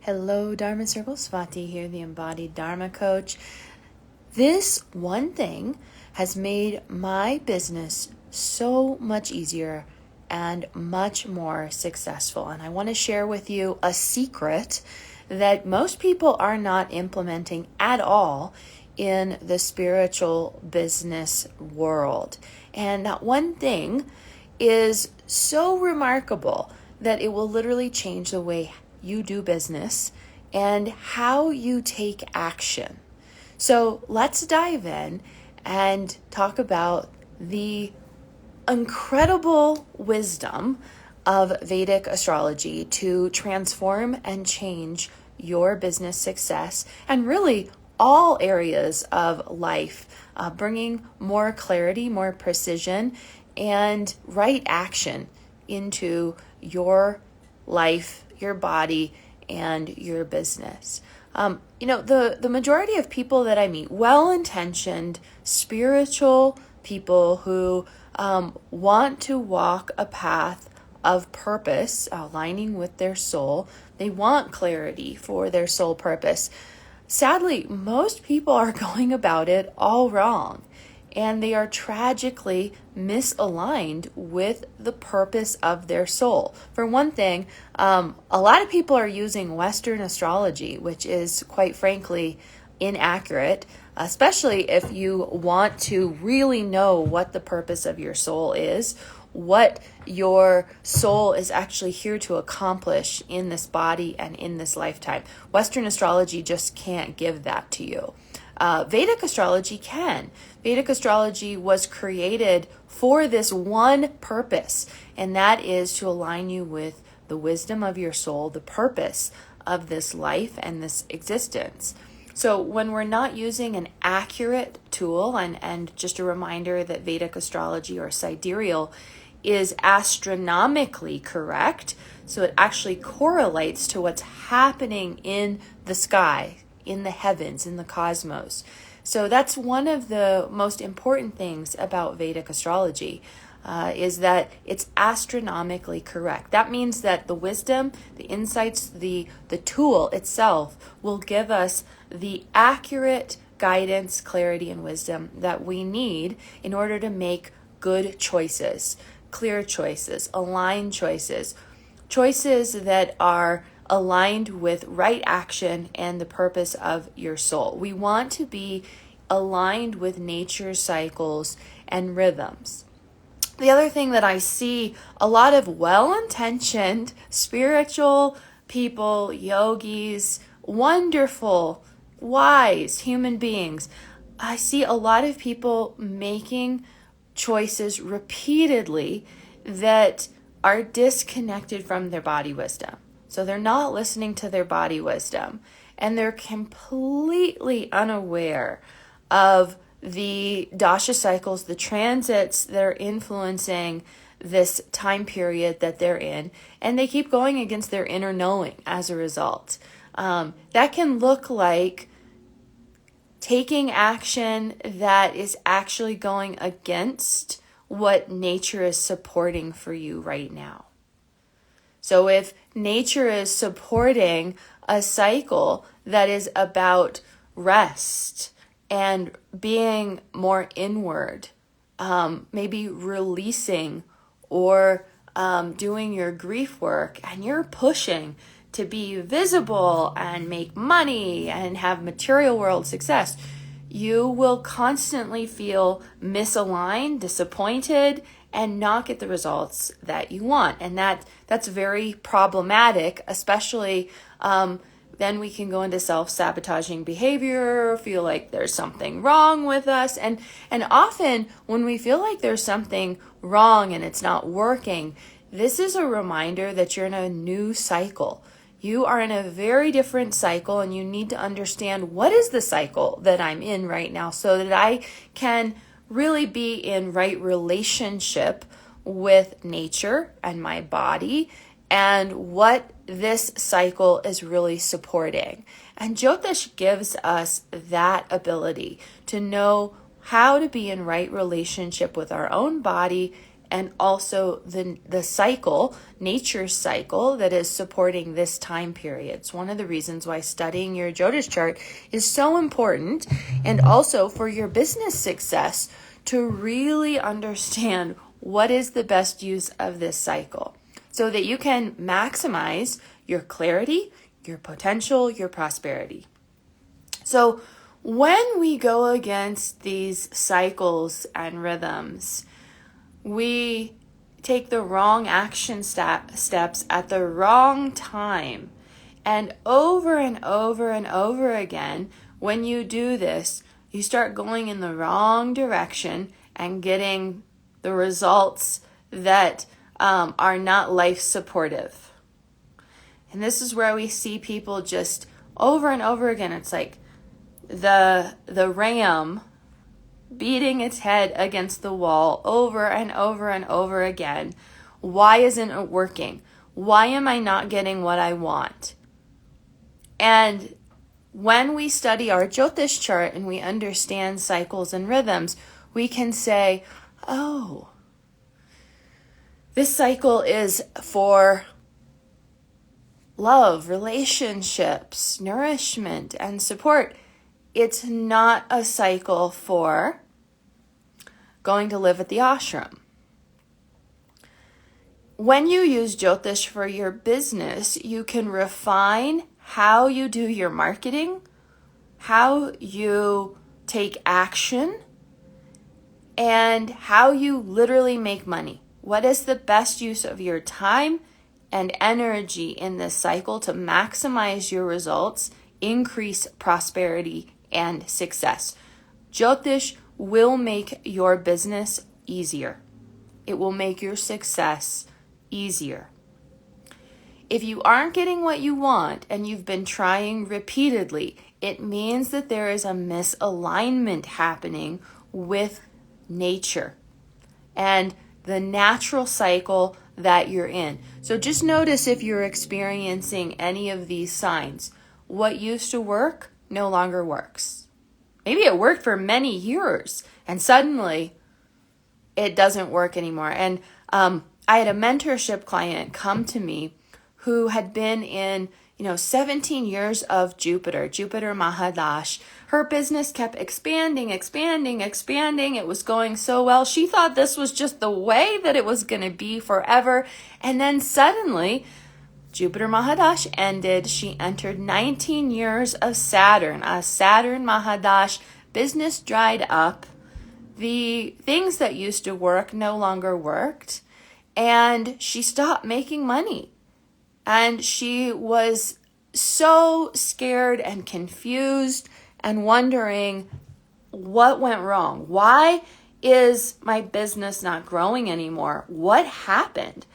Hello, Dharma Circle. Swati here, the embodied Dharma coach. This one thing has made my business so much easier and much more successful. And I want to share with you a secret that most people are not implementing at all in the spiritual business world. And that one thing is so remarkable that it will literally change the way you do business and how you take action. So let's dive in and talk about the incredible wisdom of Vedic astrology to transform and change your business success and really all areas of life, bringing more clarity, more precision, and right action into your life, your body, and your business. The majority of people that I meet, well-intentioned, spiritual people who want to walk a path of purpose, aligning with their soul. They want clarity for their soul purpose. Sadly, most people are going about it all wrong, and they are tragically misaligned with the purpose of their soul. For one thing, a lot of people are using Western astrology, which is quite frankly inaccurate, especially if you want to really know what the purpose of your soul is, what your soul is actually here to accomplish in this body and in this lifetime. Western astrology just can't give that to you. Vedic astrology can. Vedic astrology was created for this one purpose, and that is to align you with the wisdom of your soul, the purpose of this life and this existence. So when we're not using an accurate tool, and just a reminder that Vedic astrology or sidereal is astronomically correct, so it actually correlates to what's happening in the sky, in the heavens, in the cosmos. So that's one of the most important things about Vedic astrology, is that it's astronomically correct. That means that the wisdom, the insights, the tool itself will give us the accurate guidance, clarity, and wisdom that we need in order to make good choices, clear choices, aligned choices, choices that are aligned with right action and the purpose of your soul. We want to be aligned with nature's cycles and rhythms. The other thing that I see a lot of well-intentioned spiritual people, yogis, wonderful, wise human beings, I see a lot of people making choices repeatedly that are disconnected from their body wisdom. So they're not listening to their body wisdom, and they're completely unaware of the dasha cycles, the transits that are influencing this time period that they're in, and they keep going against their inner knowing as a result. That can look like taking action that is actually going against what nature is supporting for you right now. So if nature is supporting a cycle that is about rest and being more inward, maybe releasing or doing your grief work, and you're pushing to be visible and make money and have material world success, you will constantly feel misaligned, disappointed, and not get the results that you want. And that's very problematic, especially then we can go into self-sabotaging behavior, feel like there's something wrong with us. And often when we feel like there's something wrong and it's not working, this is a reminder that you're in a new cycle. You are in a very different cycle, and you need to understand what is the cycle that I'm in right now so that I can really be in right relationship with nature and my body and what this cycle is really supporting. And Jyotish gives us that ability to know how to be in right relationship with our own body and also the cycle, nature's cycle that is supporting this time period. It's one of the reasons why studying your Jyotish chart is so important, and also for your business success to really understand what is the best use of this cycle so that you can maximize your clarity, your potential, your prosperity. So when we go against these cycles and rhythms, we take the wrong action steps at the wrong time. And over and over and over again, when you do this, you start going in the wrong direction and getting the results that are not life supportive. And this is where we see people just over and over again. It's like the ram beating its head against the wall over and over and over again. Why isn't it working? Why am I not getting what I want? And when we study our Jyotish chart and we understand cycles and rhythms, we can say, oh, this cycle is for love, relationships, nourishment, and support. It's not a cycle for going to live at the ashram. When you use Jyotish for your business, you can refine how you do your marketing, how you take action, and how you literally make money. What is the best use of your time and energy in this cycle to maximize your results, increase prosperity, and success? Jyotish will make your business easier. It will make your success easier. If you aren't getting what you want and you've been trying repeatedly, it means that there is a misalignment happening with nature and the natural cycle that you're in. So just notice if you're experiencing any of these signs. What used to work no longer works. Maybe it worked for many years and suddenly it doesn't work anymore. And I had a mentorship client come to me who had been in 17 years of Jupiter Mahadash. Her business kept expanding. It was going so well. She thought this was just the way that it was going to be forever. And then suddenly, Jupiter Mahadash ended. She entered 19 years of Saturn, a Saturn Mahadash. Business dried up. The things that used to work no longer worked. And she stopped making money. And she was so scared and confused and wondering what went wrong. Why is my business not growing anymore? What happened?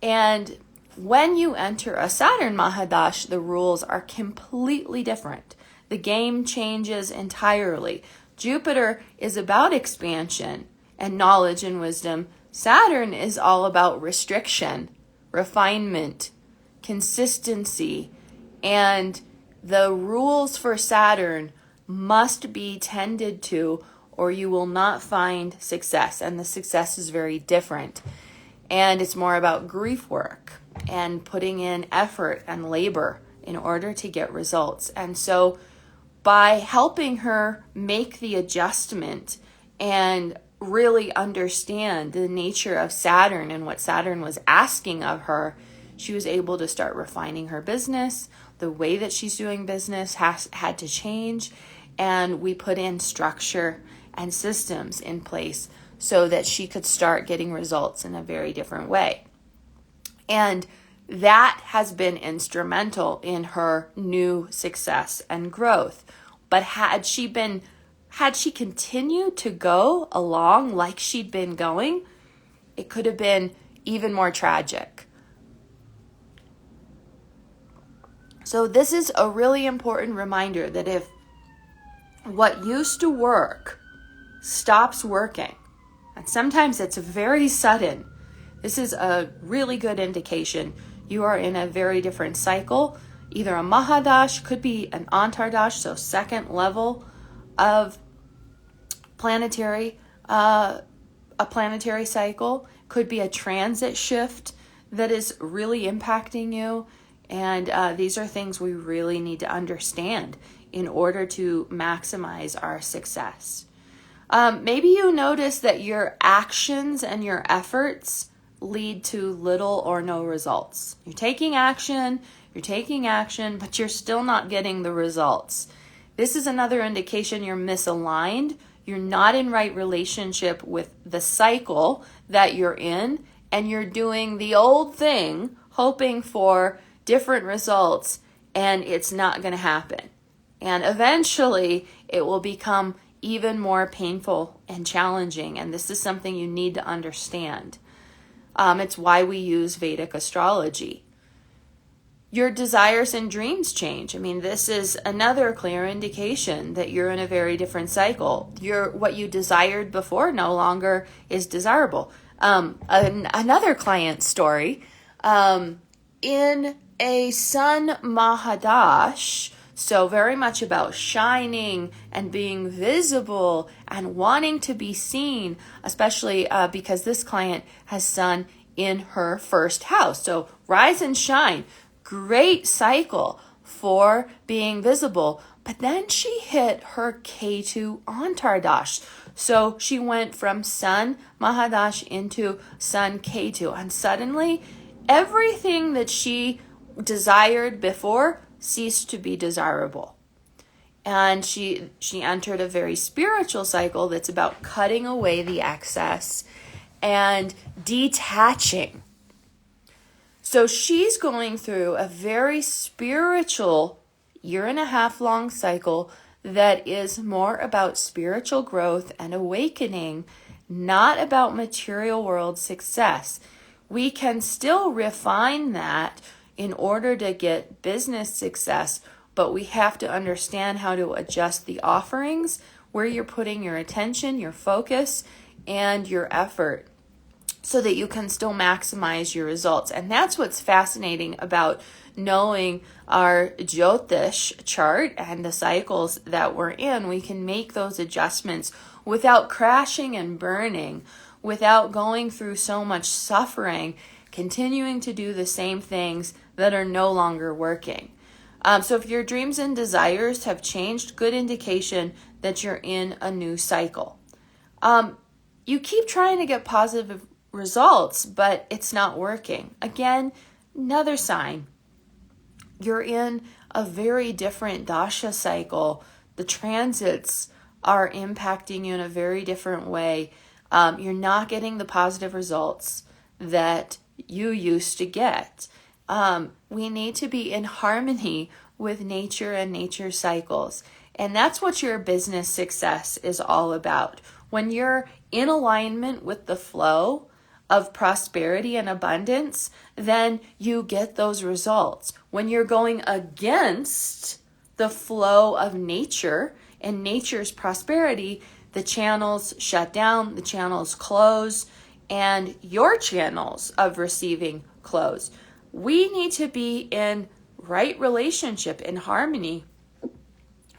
And when you enter a Saturn Mahadash, the rules are completely different. The game changes entirely. Jupiter is about expansion and knowledge and wisdom. Saturn is all about restriction, refinement, consistency, and the rules for Saturn must be tended to or you will not find success. And the success is very different. And it's more about grief work and putting in effort and labor in order to get results. And so by helping her make the adjustment and really understand the nature of Saturn and what Saturn was asking of her, she was able to start refining her business. The way that she's doing business had to change. And we put in structure and systems in place so that she could start getting results in a very different way. And that has been instrumental in her new success and growth. But had she continued to go along like she'd been going, it could have been even more tragic. So this is a really important reminder that if what used to work stops working, and sometimes it's very sudden, this is a really good indication you are in a very different cycle. Either a Mahadash, could be an Antardash, so second level of planetary, a planetary cycle, could be a transit shift that is really impacting you. And these are things we really need to understand in order to maximize our success. Maybe you notice that your actions and your efforts lead to little or no results. You're taking action, but you're still not getting the results. This is another indication you're misaligned. You're not in right relationship with the cycle that you're in, and you're doing the old thing, hoping for different results, and it's not going to happen. And eventually, it will become even more painful and challenging, and this is something you need to understand. It's why we use Vedic astrology. Your desires and dreams change. I mean, this is another clear indication that you're in a very different cycle. What you desired before no longer is desirable. Another client story, in a Sun Mahadash, so very much about shining and being visible and wanting to be seen, especially because this client has Sun in her first house. So rise and shine. Great cycle for being visible. But then she hit her Ketu Antardash. So she went from Sun Mahadash into Sun Ketu. And suddenly, everything that she desired before ceased to be desirable. And she entered a very spiritual cycle that's about cutting away the excess and detaching. So she's going through a very spiritual 1.5 year long cycle that is more about spiritual growth and awakening, not about material world success. We can still refine that in order to get business success, but we have to understand how to adjust the offerings, where you're putting your attention, your focus, and your effort, so that you can still maximize your results. And that's what's fascinating about knowing our Jyotish chart and the cycles that we're in. We can make those adjustments without crashing and burning, without going through so much suffering, continuing to do the same things that are no longer working. So if your dreams and desires have changed, good indication that you're in a new cycle. You keep trying to get positive results, but it's not working. Again, another sign. You're in a very different dasha cycle. The transits are impacting you in a very different way. You're not getting the positive results that you used to get. We need to be in harmony with nature and nature cycles. And that's what your business success is all about. When you're in alignment with the flow of prosperity and abundance, then you get those results. When you're going against the flow of nature and nature's prosperity, the channels shut down, the channels close, and your channels of receiving close. We need to be in right relationship, in harmony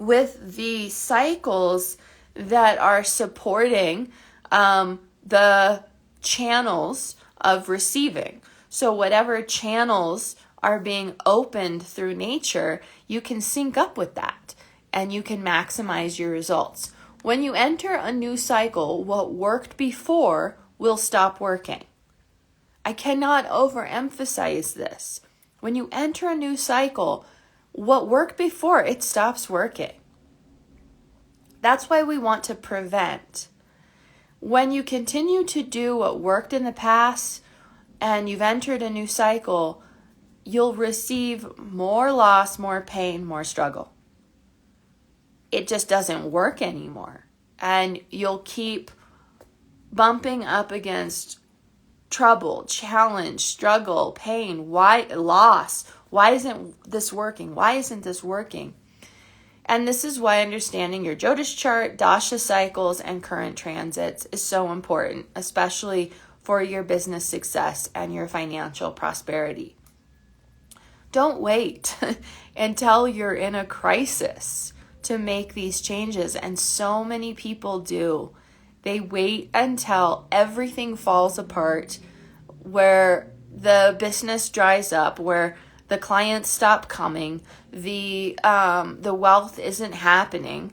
with the cycles that are supporting the channels of receiving. So whatever channels are being opened through nature, you can sync up with that and you can maximize your results. When you enter a new cycle, what worked before will stop working. I cannot overemphasize this. When you enter a new cycle, what worked before, it stops working. That's why we want to prevent. When you continue to do what worked in the past and you've entered a new cycle, you'll receive more loss, more pain, more struggle. It just doesn't work anymore. And you'll keep bumping up against trouble, challenge, struggle, pain, loss. Why isn't this working? Why isn't this working? And this is why understanding your Jyotish chart, dasha cycles, and current transits is so important, especially for your business success and your financial prosperity. Don't wait until you're in a crisis to make these changes, and so many people do. They wait until everything falls apart, where the business dries up, where the clients stop coming, the wealth isn't happening,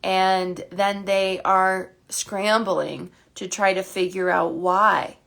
and then they are scrambling to try to figure out why.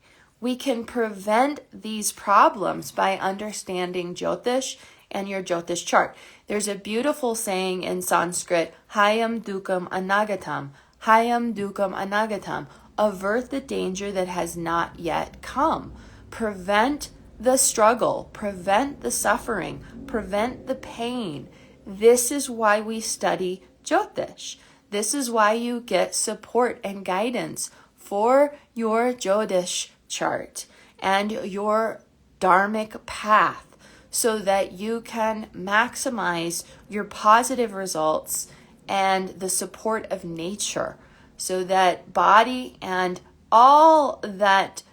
We can prevent these problems by understanding Jyotish and your Jyotish chart. There's a beautiful saying in Sanskrit, Heyam Dukham Anagatam, Heyam Dukham Anagatam, avert the danger that has not yet come. Prevent the struggle, prevent the suffering, prevent the pain. This is why we study Jyotish. This is why you get support and guidance for your Jyotish chart and your dharmic path, so that you can maximize your positive results and the support of nature, so that body and all that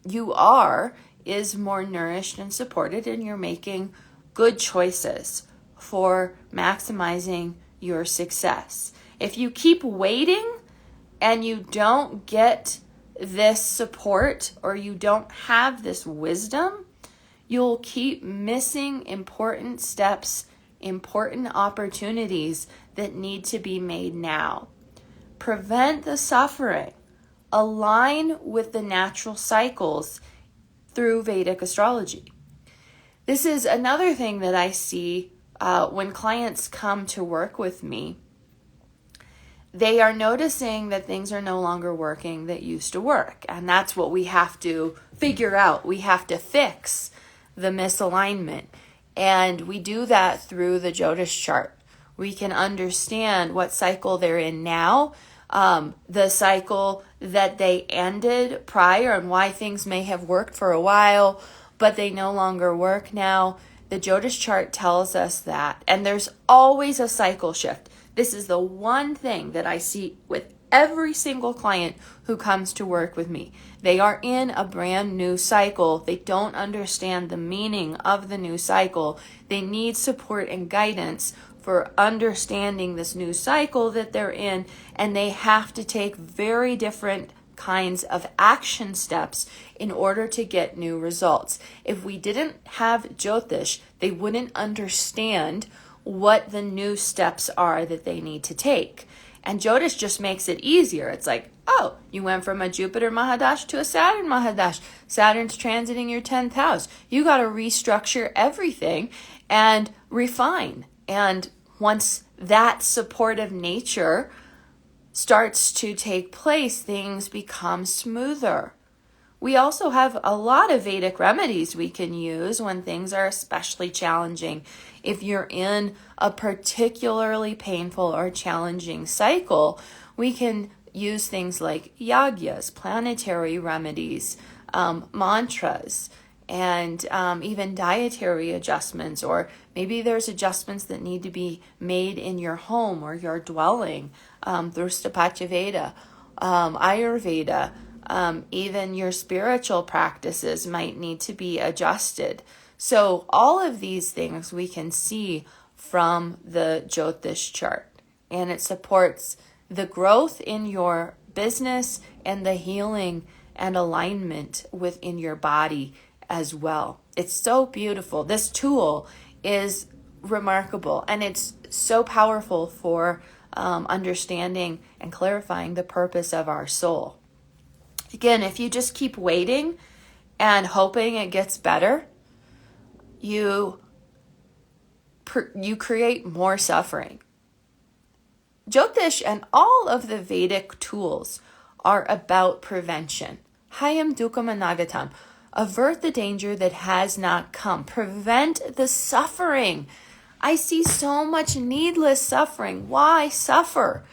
you are is more nourished and supported, and you're making good choices for maximizing your success. If you keep waiting and you don't get this support, or you don't have this wisdom, you'll keep missing important steps, important opportunities that need to be made now. Prevent the suffering. Align with the natural cycles through Vedic astrology. This is another thing that I see when clients come to work with me. They are noticing that things are no longer working that used to work. And that's what we have to figure out. We have to fix the misalignment. And we do that through the Jyotish chart. We can understand what cycle they're in now, the cycle that they ended prior, and why things may have worked for a while, but they no longer work now. The Jyotish chart tells us that. And there's always a cycle shift. This is the one thing that I see with every single client who comes to work with me. They are in a brand new cycle. They don't understand the meaning of the new cycle. They need support and guidance for understanding this new cycle that they're in, and they have to take very different kinds of action steps in order to get new results. If we didn't have Jyotish, they wouldn't understand what the new steps are that they need to take. And Jyotish just makes it easier. It's like, oh, you went from a Jupiter Mahadash to a Saturn Mahadash. Saturn's transiting your 10th house. You got to restructure everything and refine. And once that supportive nature starts to take place, things become smoother. We also have a lot of Vedic remedies we can use when things are especially challenging. If you're in a particularly painful or challenging cycle, we can use things like yagyas, planetary remedies, mantras, and even dietary adjustments, or maybe there's adjustments that need to be made in your home or your dwelling through Stapachya Ayurveda. Even your spiritual practices might need to be adjusted. So all of these things we can see from the Jyotish chart, and it supports the growth in your business and the healing and alignment within your body as well. It's so beautiful. This tool is remarkable, and it's so powerful for understanding and clarifying the purpose of our soul. Again, if you just keep waiting and hoping it gets better, you create more suffering. Jyotish and all of the Vedic tools are about prevention. Heyam Dukham Anagatam. Avert the danger that has not come. Prevent the suffering. I see so much needless suffering. Why suffer?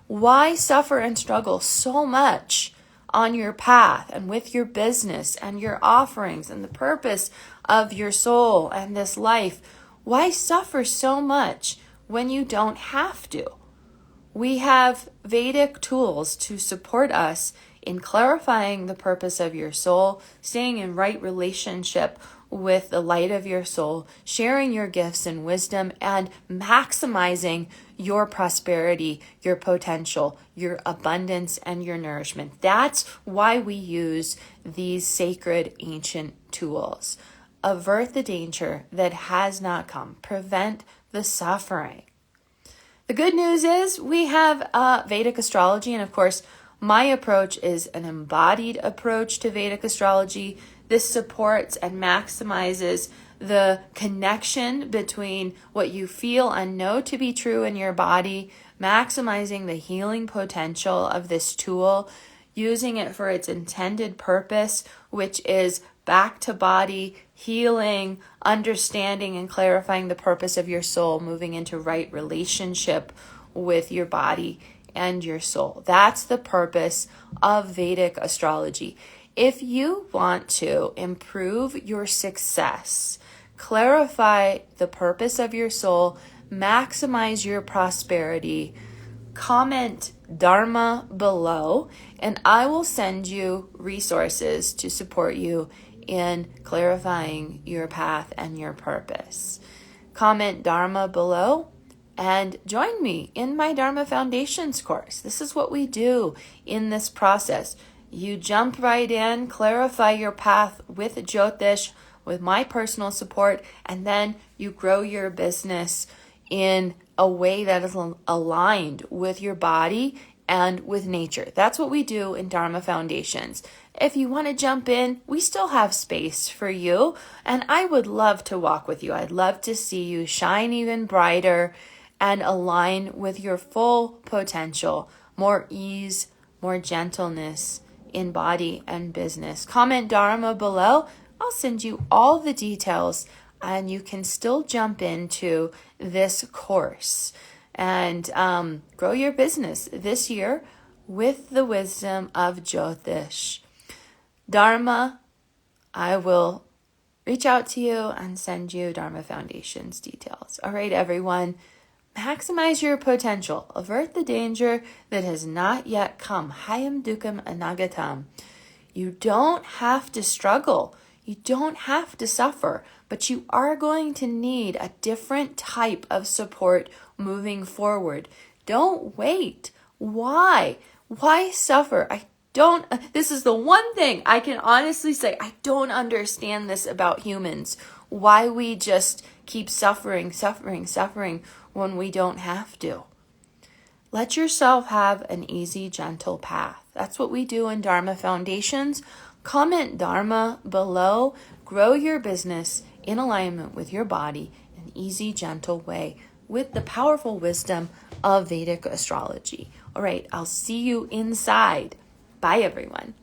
Why suffer and struggle so much on your path and with your business and your offerings and the purpose of your soul and this life? Why suffer so much when you don't have to? We have Vedic tools to support us in clarifying the purpose of your soul, staying in right relationship with the light of your soul, sharing your gifts and wisdom, and maximizing your prosperity, your potential, your abundance, and your nourishment. That's why we use these sacred ancient tools. Avert the danger that has not come. Prevent the suffering. The good news is we have Vedic astrology, and of course, my approach is an embodied approach to Vedic astrology. This supports and maximizes the connection between what you feel and know to be true in your body, maximizing the healing potential of this tool, using it for its intended purpose, which is back to body, healing, understanding and clarifying the purpose of your soul, moving into right relationship with your body and your soul. That's the purpose of Vedic astrology. If you want to improve your success, clarify the purpose of your soul, maximize your prosperity, comment Dharma below, and I will send you resources to support you in clarifying your path and your purpose. Comment Dharma below and join me in my Dharma Foundations course. This is what we do in this process. You jump right in, clarify your path with Jyotish, with my personal support, and then you grow your business in a way that is aligned with your body and with nature. That's what we do in Dharma Foundations. If you want to jump in, we still have space for you, and I would love to walk with you. I'd love to see you shine even brighter and align with your full potential, more ease, more gentleness in body and business. Comment Dharma below. I'll send you all the details, and you can still jump into this course and grow your business this year with the wisdom of Jyotish. Dharma, I will reach out to you and send you Dharma Foundations details. All right, everyone. Maximize your potential. Avert the danger that has not yet come. Heyam Dukham Anagatam. You don't have to struggle. You don't have to suffer, but you are going to need a different type of support moving forward. Don't wait. Why? Why suffer? This is the one thing I can honestly say, I don't understand this about humans. Why we just keep suffering when we don't have to. Let yourself have an easy, gentle path. That's what we do in Dharma Foundations. Comment Dharma below. Grow your business in alignment with your body in an easy, gentle way with the powerful wisdom of Vedic astrology. All right, I'll see you inside. Bye, everyone.